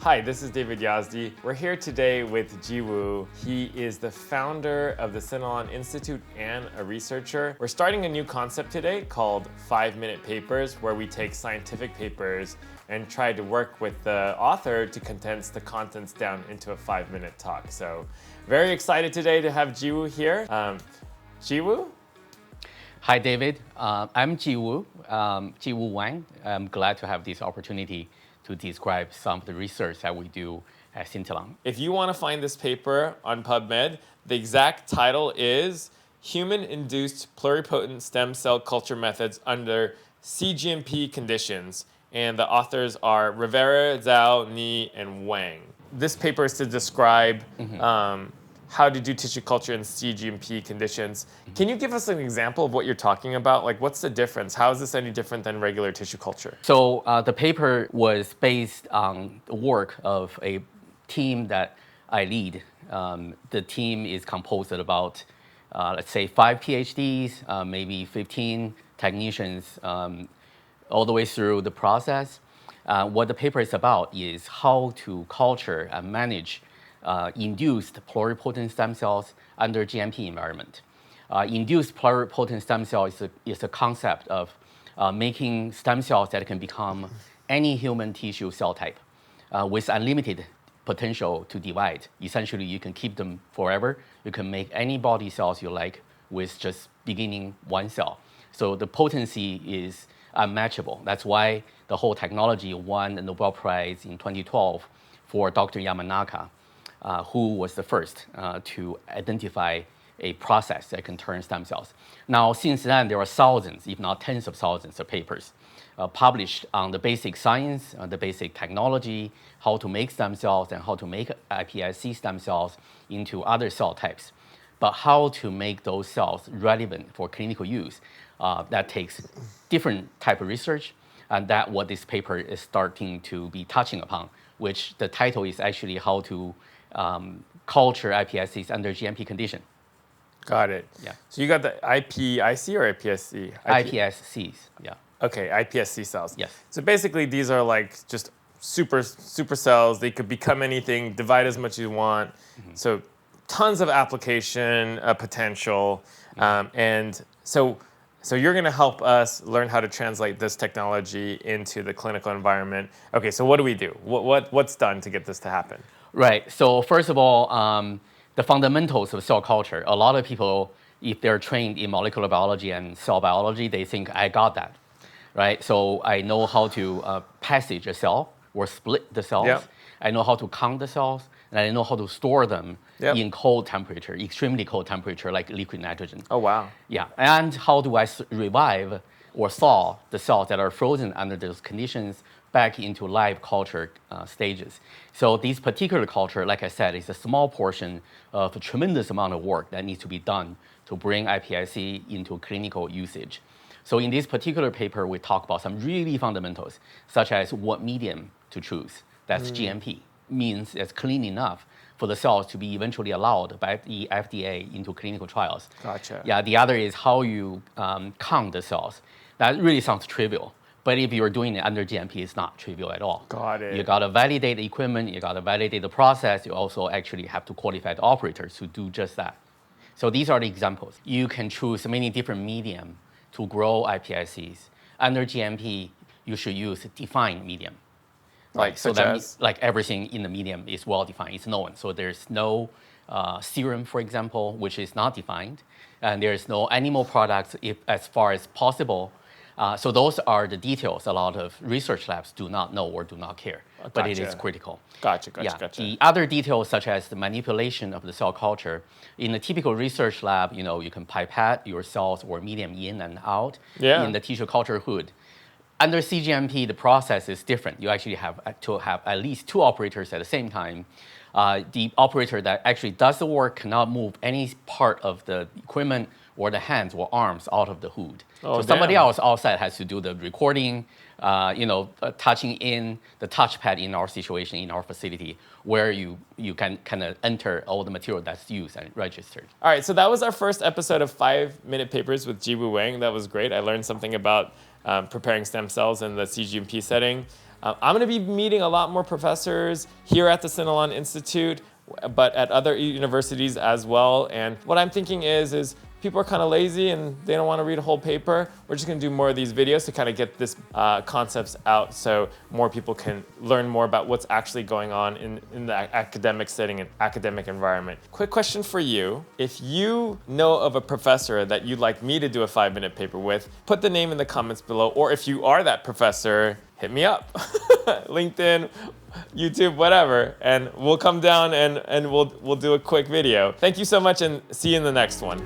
Hi, this is David Yazdi. We're here today with Jiwoo. He is the founder of the Sinulon Institute and a researcher. We're starting a new concept today called 5-minute papers, where we take scientific papers and try to work with the author to condense the contents down into a 5-minute talk. So very excited today to have Jiwoo here. Jiwoo? Hi, David. I'm Jiwoo, Jiwoo Wang. I'm glad to have this opportunity to describe some of the research that we do at Sinulon. If you want to find this paper on PubMed, the exact title is Human-Induced Pluripotent Stem Cell Culture Methods Under cGMP Conditions. And the authors are Rivera, Zhao, Ni, and Wang. This paper is to describe how to do tissue culture in cGMP conditions. Can you give us an example of what you're talking about? Like, what's the difference? How is this any different than regular tissue culture? So the paper was based on the work of a team that I lead. The team is composed of about, let's say, 5 PhDs, maybe 15 technicians, all the way through the process. What the paper is about is how to culture and manage induced pluripotent stem cells under GMP environment. Induced pluripotent stem cell is a concept of making stem cells that can become any human tissue cell type with unlimited potential to divide. Essentially, you can keep them forever. You can make any body cells you like with just beginning one cell. So the potency is unmatchable. That's why the whole technology won the Nobel Prize in 2012 for Dr. Yamanaka. Who was the first to identify a process that can turn stem cells. Now, since then, there are thousands, if not tens of thousands of papers published on the basic science, the basic technology, how to make stem cells and how to make iPSC stem cells into other cell types. But how to make those cells relevant for clinical use, that takes different type of research, and that's what this paper is starting to be touching upon, which the title is actually how to culture iPSCs under GMP condition. Got it. Yeah. So you got the iPIC or iPSC? iPSCs, yeah. Okay, iPSC cells. Yes. So basically, these are like just super cells. They could become anything, divide as much as you want. So tons of application potential. And so you're going to help us learn how to translate this technology into the clinical environment. Okay, so what do we do? What's done to get this to happen? Right. So first of all, the fundamentals of cell culture. A lot of people, if they're trained in molecular biology and cell biology, they think I got that, right? So I know how to passage a cell or split the cells. Yep. I know how to count the cells, and I know how to store them in cold temperature, extremely cold temperature, like liquid nitrogen. Oh, wow. Yeah. And how do I revive or thaw the cells that are frozen under those conditions back into live culture stages. So this particular culture, like I said, is a small portion of a tremendous amount of work that needs to be done to bring iPSC into clinical usage. So in this particular paper, we talk about some really fundamentals, such as what medium to choose. That's GMP, means it's clean enough for the cells to be eventually allowed by the FDA into clinical trials. Gotcha. Yeah, the other is how you count the cells. That really sounds trivial. But if you're doing it under GMP, it's not trivial at all. Got it. You got to validate the equipment, you got to validate the process, you also actually have to qualify the operators to do just that. So these are the examples. You can choose many different medium to grow iPSCs. Under GMP, you should use defined medium. Like So such that as? means like everything in the medium is well defined, it's known. So there's no serum, for example, which is not defined, and there's no animal products as far as possible. So those are the details a lot of research labs do not know or do not care, but it is Gotcha. critical. Gotcha. The other details, such as the manipulation of the cell culture, in a typical research lab, you can pipette your cells or medium in and out in the tissue culture hood. Under cGMP, the process is different. You actually have to have at least 2 operators at the same time. The operator that actually does the work cannot move any part of the equipment or the hands or arms out of the hood. Oh, so somebody damn. else outside has to do the recording, touching in the touchpad in our situation, in our facility, where you can kind of enter all the material that's used and registered. All right, so that was our first episode of 5-minute papers with Jiwoo Wang. That was great. I learned something about preparing stem cells in the cGMP setting. I'm going to be meeting a lot more professors here at the Sinulon Institute, but at other universities as well. And what I'm thinking is people are kind of lazy and they don't want to read a whole paper. We're just going to do more of these videos to kind of get this concepts out so more people can learn more about what's actually going on in the academic setting and academic environment. Quick question for you. If you know of a professor that you'd like me to do a 5-minute paper with, put the name in the comments below. Or if you are that professor, hit me up. LinkedIn, YouTube, whatever, and we'll come down and we'll do a quick video. Thank you so much and see you in the next one.